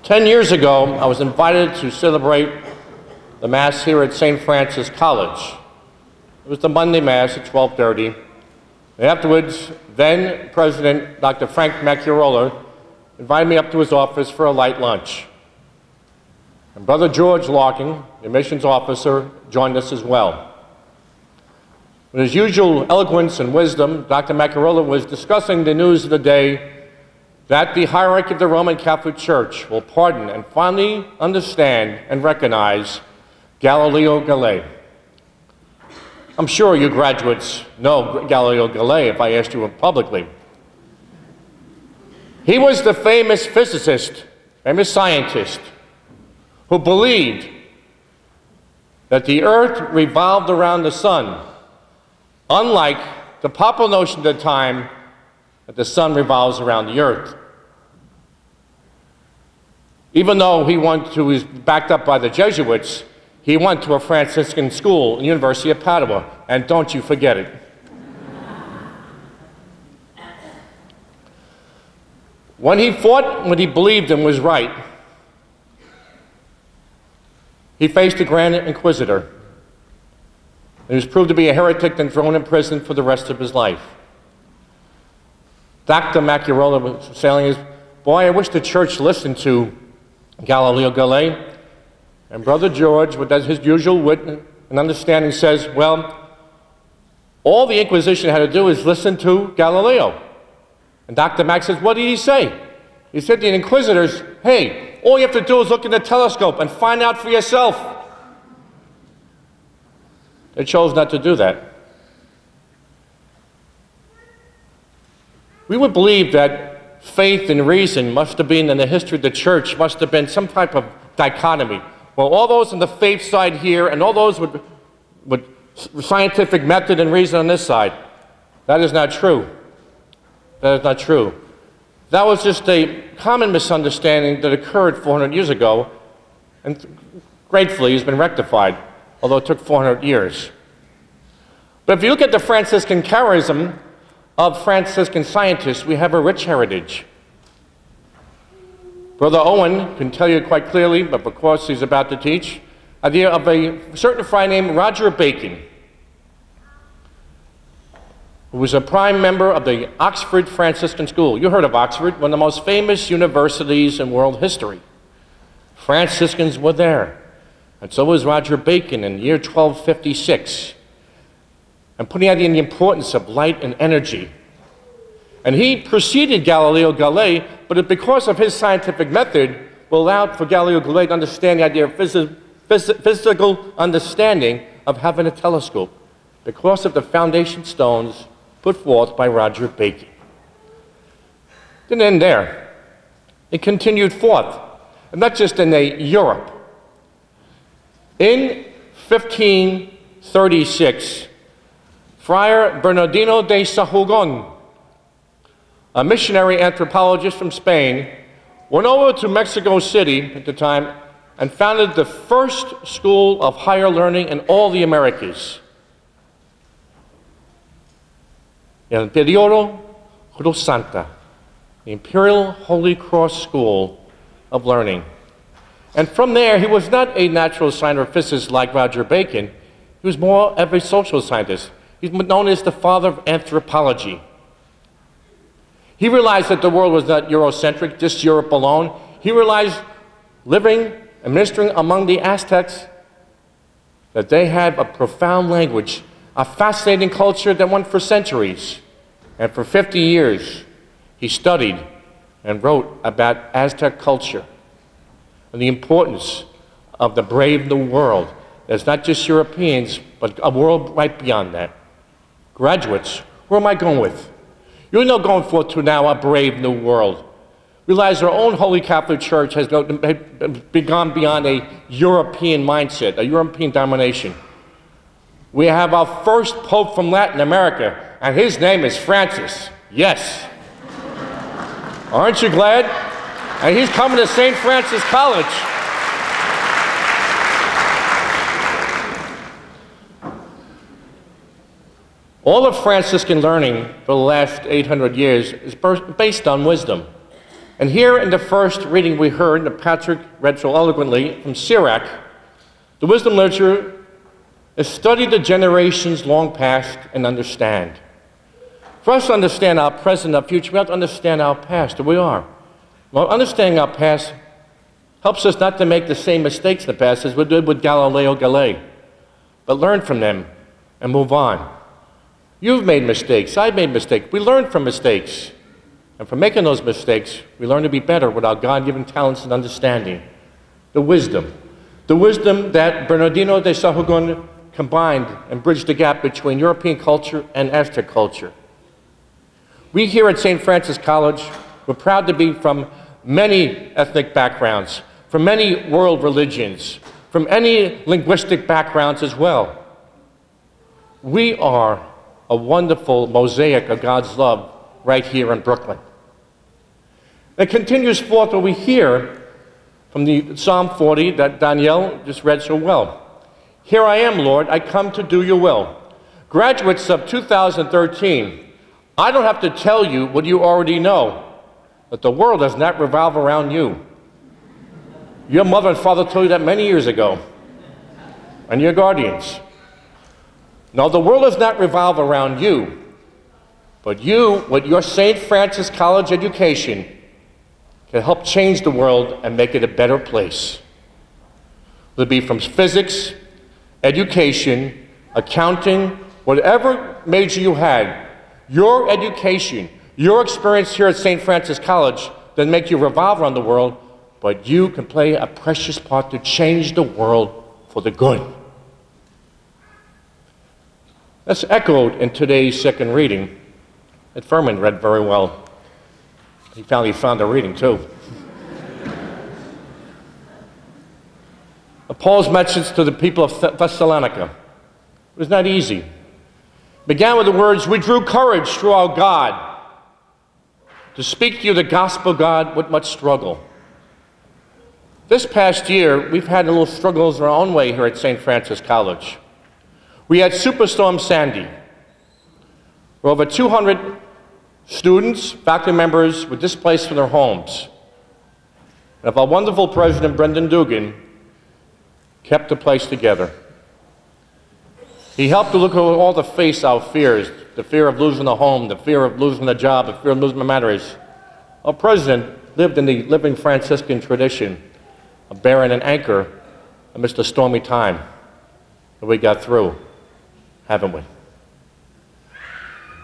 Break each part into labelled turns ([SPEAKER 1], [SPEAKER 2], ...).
[SPEAKER 1] 10 years ago, I was invited to celebrate the Mass here at St. Francis College. It was the Monday Mass at 12:30. And afterwards, then President Dr. Frank Macchiarola invited me up to his office for a light lunch. And Brother George Larkin, the admissions officer, joined us as well. With his usual eloquence and wisdom, Dr. Macchiarola was discussing the news of the day that the hierarchy of the Roman Catholic Church will pardon and finally understand and recognize Galileo Galilei. I'm sure you graduates know Galileo Galilei if I asked you publicly. He was the famous physicist, famous scientist, who believed that the earth revolved around the sun, unlike the popular notion at the time that the sun revolves around the earth. Even though he was backed up by the Jesuits, he went to a Franciscan school at the University of Padua, and don't you forget it. When he fought what he believed in was right, he faced the Grand Inquisitor. He was proved to be a heretic and thrown in prison for the rest of his life. Dr. Macchiarola was saying, boy, I wish the church listened to Galileo Galilei. And Brother George, with his usual wit and understanding, says, well, all the Inquisition had to do is listen to Galileo. And Dr. Mack says, what did he say? He said to the Inquisitors, hey, all you have to do is look in the telescope and find out for yourself. They chose not to do that. We would believe that faith and reason must have been, in the history of the church, must have been some type of dichotomy. Well, all those on the faith side here and all those with scientific method and reason on this side. That is not true. That is not true. That was just a common misunderstanding that occurred 400 years ago, and gratefully has been rectified, although it took 400 years. But if you look at the Franciscan charism of Franciscan scientists, we have a rich heritage. Brother Owen can tell you quite clearly, but of course he's about to teach, idea of a certain friar named Roger Bacon, who was a prime member of the Oxford Franciscan School. You heard of Oxford, one of the most famous universities in world history. Franciscans were there, and so was Roger Bacon in the year 1256, and putting out the importance of light and energy. And he preceded Galileo Galilei, but because of his scientific method, allowed for Galileo Galilei to understand the idea of physical understanding of having a telescope, because of the foundation stones put forth by Roger Bacon. Didn't end there. It continued forth, and not just in Europe. In 1536, Friar Bernardino de Sahugon, a missionary anthropologist from Spain, went over to Mexico City at the time and founded the first school of higher learning in all the Americas. El Imperio Cruz Santa, the Imperial Holy Cross School of Learning. And from there, he was not a natural scientist or physicist like Roger Bacon. He was more of a social scientist. He's known as the father of anthropology. He realized that the world was not Eurocentric, just Europe alone. He realized, living and ministering among the Aztecs, that they had a profound language, a fascinating culture that went for centuries. And for 50 years, he studied and wrote about Aztec culture and the importance of the brave new world. There's not just Europeans, but a world right beyond that. Graduates, where am I going with? You're not going forth to now a brave new world. Realize our own Holy Catholic Church has gone beyond a European mindset, a European domination. We have our first Pope from Latin America, and his name is Francis. Yes. Aren't you glad? And he's coming to St. Francis College. All of Franciscan learning for the last 800 years is based on wisdom. And here in the first reading we heard, that Patrick read so eloquently from Sirach, the wisdom literature is study the generations long past and understand. For us to understand our present, our future, we have to understand our past, who we are. Well, understanding our past helps us not to make the same mistakes in the past as we did with Galileo Galilei, but learn from them and move on. You've made mistakes, I've made mistakes. We learn from mistakes. And from making those mistakes, we learn to be better with our God-given talents and understanding. The wisdom that Bernardino de Sahagún combined and bridged the gap between European culture and Aztec culture. We here at St. Francis College, we're proud to be from many ethnic backgrounds, from many world religions, from any linguistic backgrounds as well. We are a wonderful mosaic of God's love right here in Brooklyn. It continues forth what we hear from the Psalm 40 that Danielle just read so well. Here I am, Lord, I come to do your will. Graduates of 2013, I don't have to tell you what you already know, that the world does not revolve around you. Your mother and father told you that many years ago, and your guardians. No, the world does not revolve around you, but you, with your St. Francis College education, can help change the world and make it a better place. It'll be from physics, education, accounting, whatever major you had, your education, your experience here at St. Francis College doesn't make you revolve around the world, but you can play a precious part to change the world for the good. That's echoed in today's second reading that Furman read very well. He finally found a reading too. Paul's message to the people of Thessalonica was not easy. It began with the words, we drew courage through our God to speak to you the gospel of God with much struggle. This past year, we've had a little struggles our own way here at St. Francis College. We had Superstorm Sandy, where over 200 students, faculty members were displaced from their homes. And if our wonderful president, Brendan Dugan, kept the place together. He helped to look at all the face our fears, the fear of losing a home, the fear of losing a job, the fear of losing my marriage. Our president lived in the living Franciscan tradition of bearing an anchor amidst a stormy time. And we got through, haven't we?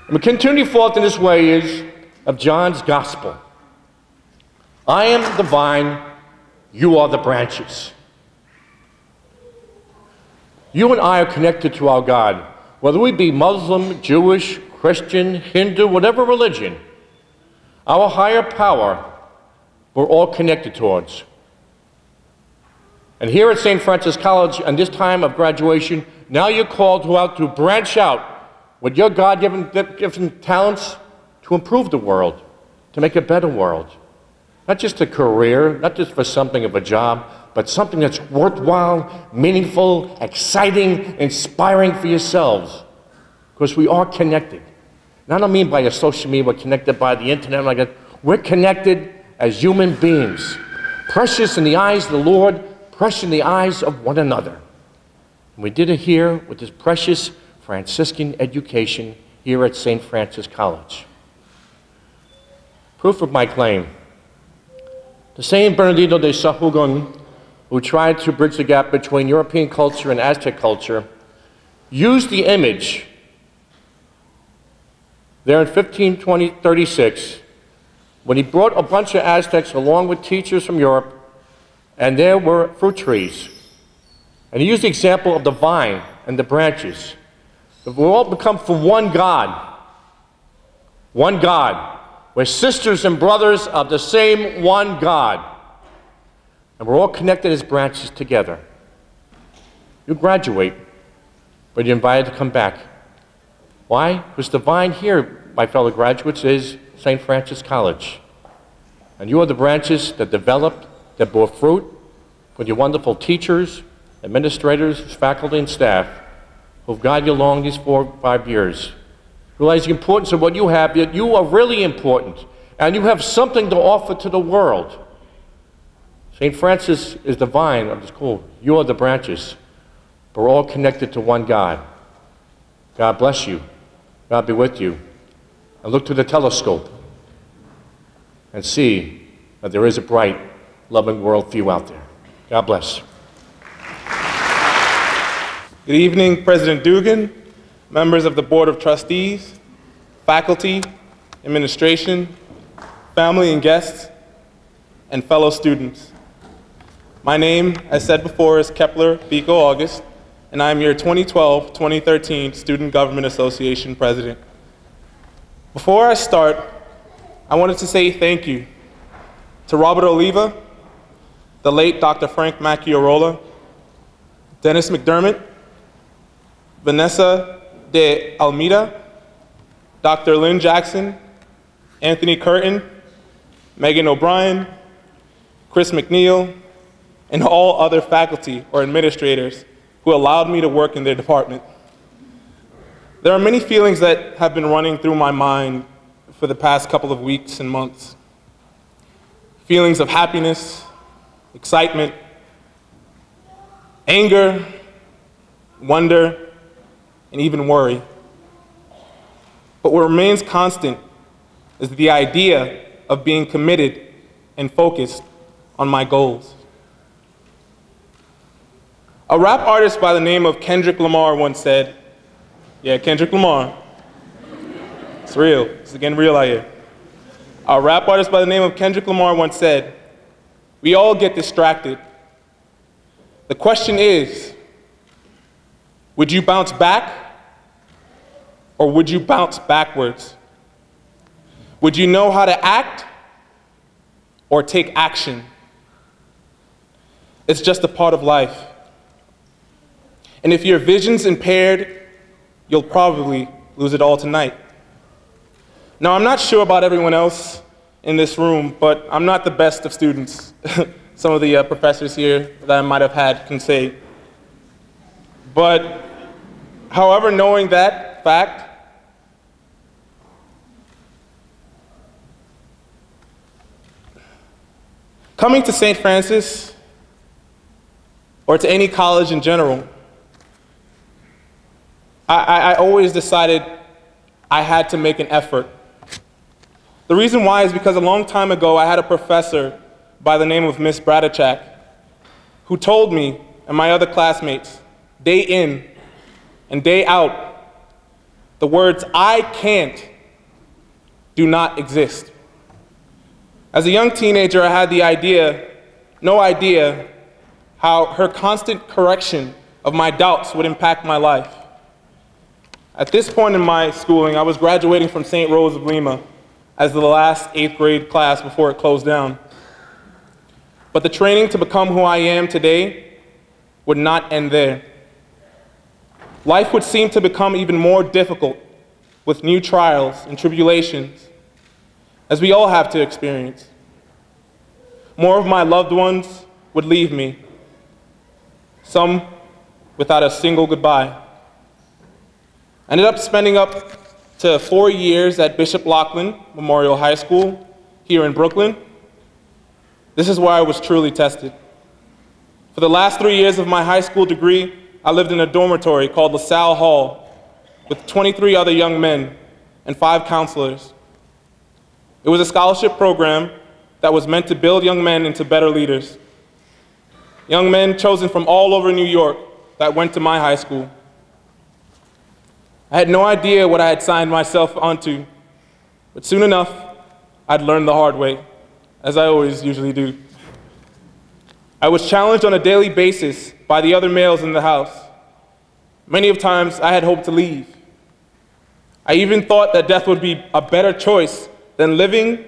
[SPEAKER 1] And we continue forth in this way is of John's gospel. I am the vine, you are the branches. You and I are connected to our God, whether we be Muslim, Jewish, Christian, Hindu, whatever religion. Our higher power, we're all connected towards. And here at St. Francis College, in this time of graduation, now you're called to branch out with your God-given talents to improve the world, to make a better world. Not just a career, not just for something of a job, but something that's worthwhile, meaningful, exciting, inspiring for yourselves. Because we are connected. And I don't mean by your social media, we're connected by the internet like that. We're connected as human beings. Precious in the eyes of the Lord, precious in the eyes of one another. And we did it here with this precious Franciscan education here at St. Francis College. Proof of my claim. The same Bernardino de Sahagún, who tried to bridge the gap between European culture and Aztec culture, used the image there in 1536 when he brought a bunch of Aztecs along with teachers from Europe, and there were fruit trees. And he used the example of the vine and the branches. We all become from one God. One God. We're sisters and brothers of the same one God. And we're all connected as branches together. You graduate, but you're invited to come back. Why? Because the vine here, my fellow graduates, is St. Francis College. And you are the branches that developed, that bore fruit, with your wonderful teachers, administrators, faculty, and staff who've guided you along these 4 or 5 years. Realize the importance of what you have, yet you are really important. and you have something to offer to the world. St. Francis is the vine of the school. You are the branches. But we're all connected to one God. God bless you. God be with you. And look to the telescope and see that there is a bright, loving world for you out there. God bless.
[SPEAKER 2] Good evening, President Dugan, members of the Board of Trustees, faculty, administration, family and guests, and fellow students. My name, as said before, is Kepler Auguste, and I am your 2012-2013 Student Government Association President. Before I start, I wanted to say thank you to Robert Oliva, the late Dr. Frank Macchiarola, Dennis McDermott, Vanessa de Almeida, Dr. Lynn Jackson, Anthony Curtin, Megan O'Brien, Chris McNeil, and all other faculty or administrators who allowed me to work in their department. There are many feelings that have been running through my mind for the past couple of weeks and months. Feelings of happiness, excitement, anger, wonder, and even worry. But what remains constant is the idea of being committed and focused on my goals. A rap artist by the name of Kendrick Lamar once said, yeah, Kendrick Lamar, it's real, it's getting real out here. A rap artist by the name of Kendrick Lamar once said, we all get distracted. The question is, would you bounce back or would you bounce backwards? Would you know how to act or take action? It's just a part of life. And if your vision's impaired, you'll probably lose it all tonight. Now, I'm not sure about everyone else in this room, but I'm not the best of students. Some of the professors here that I might have had can say. But, however, knowing that fact, coming to St. Francis, or to any college in general, I always decided I had to make an effort. The reason why is because a long time ago I had a professor by the name of Miss Bradachak who told me and my other classmates, day in and day out, the words "I can't" do not exist. As a young teenager, I had no idea how her constant correction of my doubts would impact my life. At this point in my schooling, I was graduating from St. Rose of Lima as the last 8th grade class before it closed down. But the training to become who I am today would not end there. Life would seem to become even more difficult with new trials and tribulations, as we all have to experience. More of my loved ones would leave me, some without a single goodbye. I ended up spending up to 4 years at Bishop Loughlin Memorial High School here in Brooklyn. This is where I was truly tested. For the last 3 years of my high school degree, I lived in a dormitory called LaSalle Hall with 23 other young men and 5 counselors. It was a scholarship program that was meant to build young men into better leaders. Young men chosen from all over New York that went to my high school. I had no idea what I had signed myself onto, but soon enough, I'd learn the hard way, as I always usually do. I was challenged on a daily basis by the other males in the house. Many of times, I had hoped to leave. I even thought that death would be a better choice than living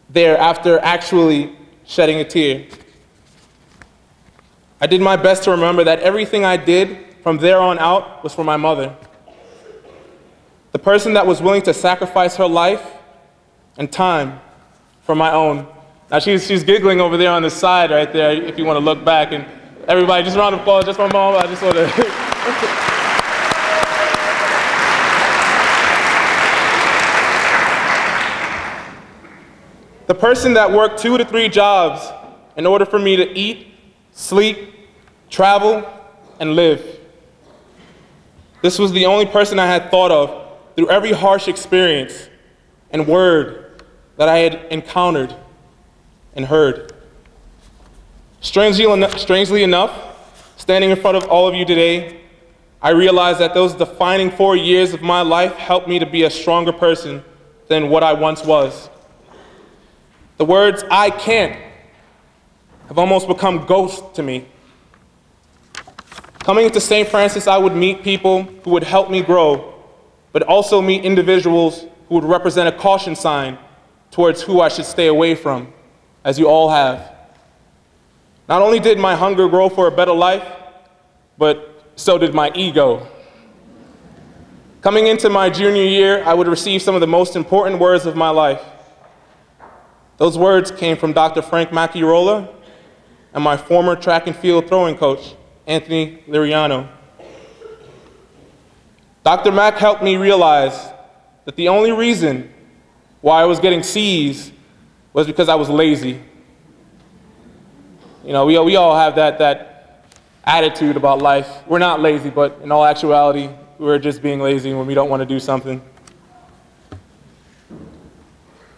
[SPEAKER 2] there after actually shedding a tear. I did my best to remember that everything I did from there on out was for my mother. The person that was willing to sacrifice her life and time for my own. Now she's giggling over there on the side right there if you want to look back. And everybody, just a round of applause just for my mom. I just want to. The person that worked 2 to 3 jobs in order for me to eat, sleep, travel, and live. This was the only person I had thought of through every harsh experience and word that I had encountered and heard. Strangely enough, standing in front of all of you today, I realized that those defining 4 years of my life helped me to be a stronger person than what I once was. The words, "I can't," have almost become ghosts to me. Coming into St. Francis, I would meet people who would help me grow, but also meet individuals who would represent a caution sign towards who I should stay away from, as you all have. Not only did my hunger grow for a better life, but so did my ego. Coming into my junior year, I would receive some of the most important words of my life. Those words came from Dr. Frank Macchiarola and my former track and field throwing coach, Anthony Liriano. Dr. Mack helped me realize that the only reason why I was getting C's was because I was lazy. You know, we all have that attitude about life. We're not lazy, but in all actuality, we're just being lazy when we don't want to do something.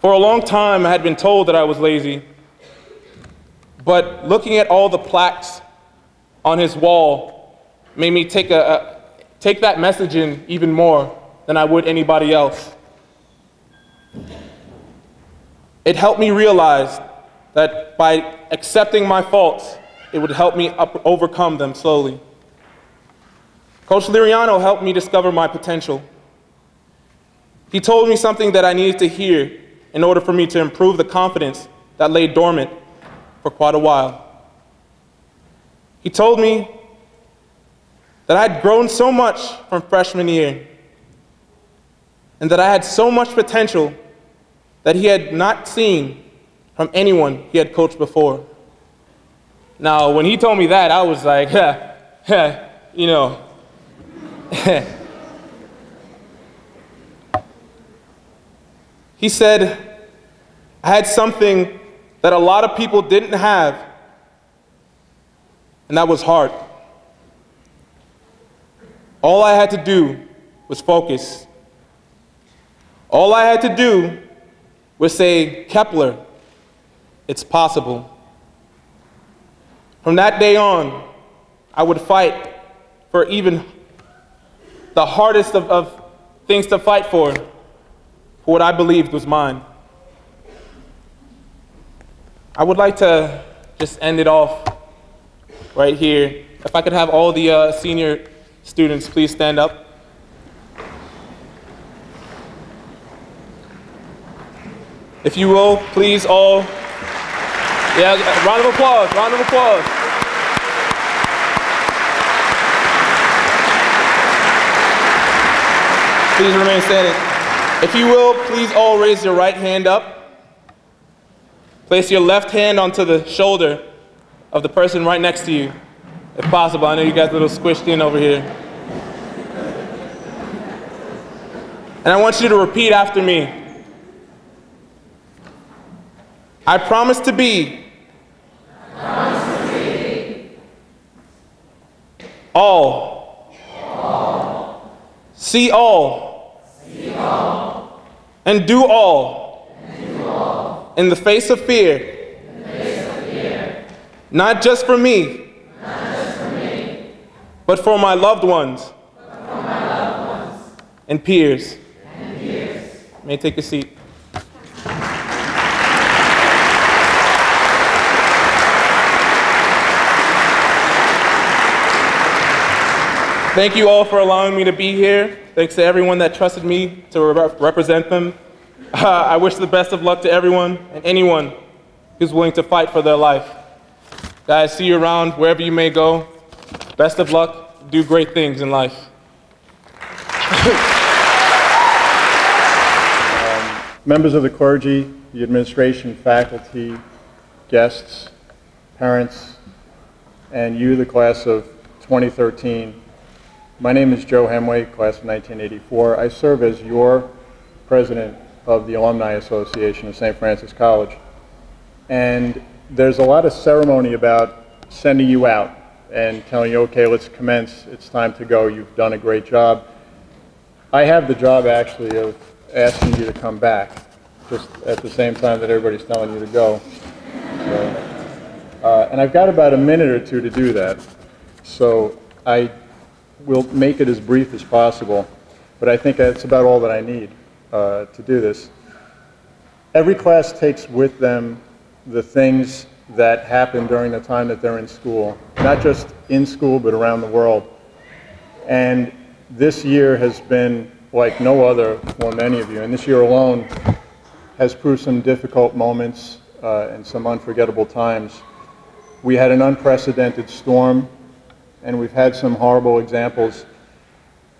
[SPEAKER 2] For a long time, I had been told that I was lazy, but looking at all the plaques on his wall made me take that message in even more than I would anybody else. It helped me realize that by accepting my faults, it would help me overcome them slowly. Coach Liriano helped me discover my potential. He told me something that I needed to hear in order for me to improve the confidence that lay dormant for quite a while. He told me that I had grown so much from freshman year and that I had so much potential that he had not seen from anyone he had coached before. Now, when he told me that, I was like, you know. He said, I had something that a lot of people didn't have, and that was heart. All I had to do was focus. All I had to do was say, Kepler, it's possible. From that day on, I would fight for even the hardest of things to fight for what I believed was mine. I would like to just end it off right here. If I could have all the senior students please stand up. If you will, please all, yeah, round of applause, round of applause. Please remain standing. If you will, please all raise your right hand up. Place your left hand onto the shoulder of the person right next to you, if possible. I know you guys are a little squished in over here. And I want you to repeat after me. I promise to be all, see all, and do all, in the face of fear, not just for me, but for my loved ones, and peers. You may take a seat. Thank you all for allowing me to be here. Thanks to everyone that trusted me to represent them. I wish the best of luck to everyone and anyone who's willing to fight for their life. Guys, see you around wherever you may go. Best of luck. Do great things in life.
[SPEAKER 3] Members of the clergy, the administration, faculty, guests, parents, and you, the class of 2013. My name is Joe Hemway, class of 1984. I serve as your president of the Alumni Association of St. Francis College. And there's a lot of ceremony about sending you out and telling you, okay, let's commence, it's time to go, you've done a great job. I have the job actually of asking you to come back, just at the same time that everybody's telling you to go. So, and I've got about a minute or two to do that, so I will make it as brief as possible, but I think that's about all that I need to do this. Every class takes with them the things that happen during the time that they're in school, not just in school, but around the world. And this year has been like no other for many of you, and this year alone has proved some difficult moments and some unforgettable times. We had an unprecedented storm, and we've had some horrible examples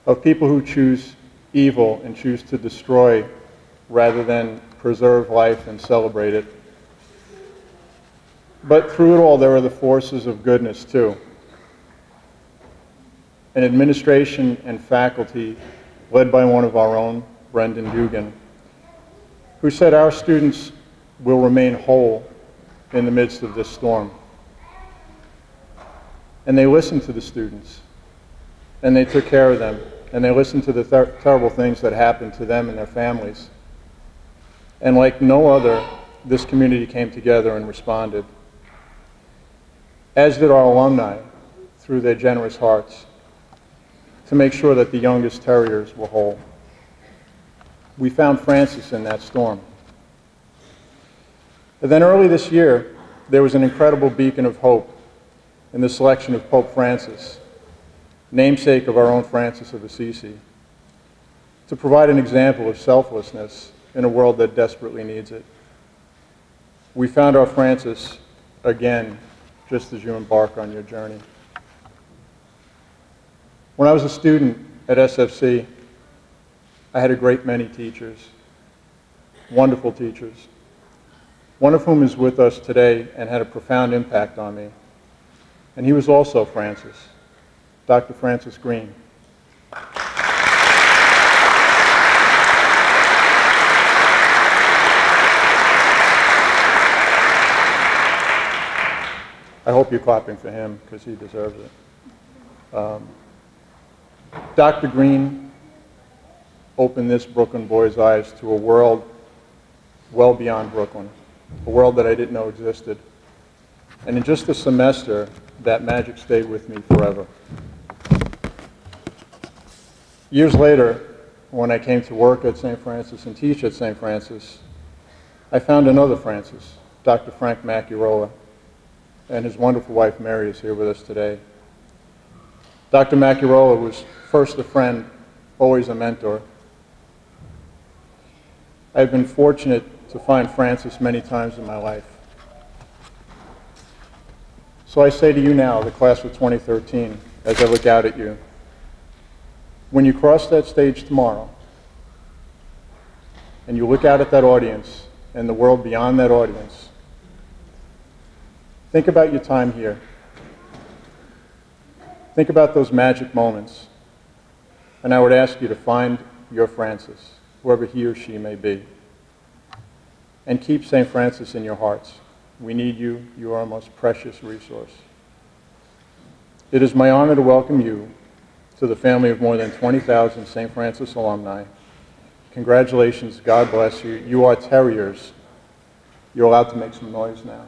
[SPEAKER 3] of people who choose evil and choose to destroy rather than preserve life and celebrate it. But through it all, there are the forces of goodness too. An administration and faculty led by one of our own, Brendan Dugan, who said our students will remain whole in the midst of this storm. And they listened to the students, and they took care of them, and they listened to the terrible things that happened to them and their families. And like no other, this community came together and responded, as did our alumni through their generous hearts, to make sure that the youngest terriers were whole. We found Francis in that storm. But then early this year, there was an incredible beacon of hope in the selection of Pope Francis, namesake of our own Francis of Assisi, to provide an example of selflessness in a world that desperately needs it. We found our Francis again, just as you embark on your journey. When I was a student at SFC, I had a great many teachers, wonderful teachers, one of whom is with us today and had a profound impact on me. And he was also Francis, Dr. Francis Green. I hope you're clapping for him because he deserves it. Dr. Green opened this Brooklyn boy's eyes to a world well beyond Brooklyn, a world that I didn't know existed. And in just a semester, that magic stayed with me forever. Years later, when I came to work at St. Francis and teach at St. Francis, I found another Francis, Dr. Frank Macchiarola, and his wonderful wife Mary is here with us today. Dr. Macchiarola was first a friend, always a mentor. I've been fortunate to find Francis many times in my life. So I say to you now, the class of 2013, as I look out at you, when you cross that stage tomorrow, and you look out at that audience and the world beyond that audience, think about your time here. Think about those magic moments. And I would ask you to find your Francis, whoever he or she may be. And keep St. Francis in your hearts. We need you. You are our most precious resource. It is my honor to welcome you to the family of more than 20,000 St. Francis alumni. Congratulations. God bless you. You are terriers. You're allowed to make some noise now.